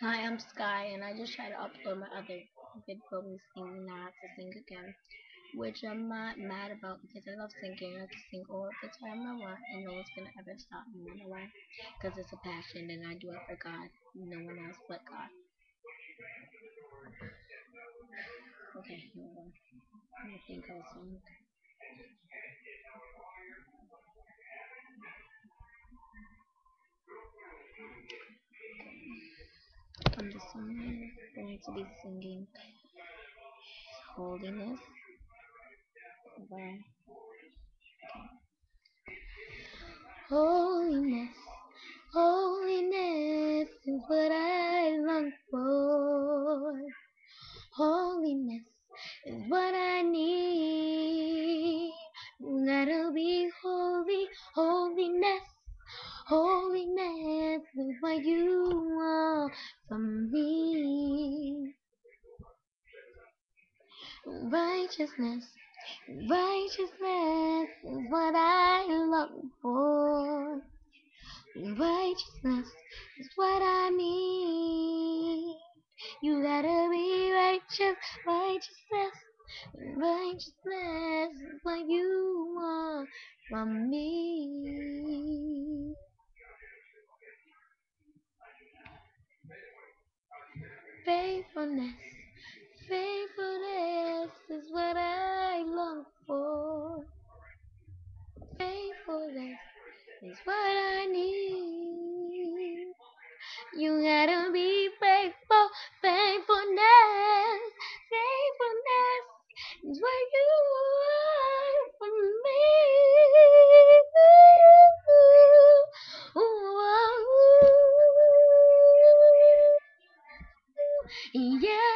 Hi, I'm Sky, and I just tried to upload my other video me singing. Now I have to sing again, which I'm not mad about because I love singing. I can sing all the time I want, and no one's gonna ever stop me. You know why? Because it's a passion, and I do it for God. No one else but God. Okay, hold on. I think I'll sing. I'm just going to be singing Holiness. Bye. Holiness, holiness is what I long for. Holiness is what I need. You gotta be holy, holiness. Holiness is what you want from me. Righteousness, righteousness is what I long for. Righteousness is what I need. You gotta be righteous, righteousness, righteousness is what you want from me. Faithfulness, faithfulness is what I long for. Faithfulness is what I need. You gotta be faithful, faithfulness, faithfulness is what you want from me. Yeah.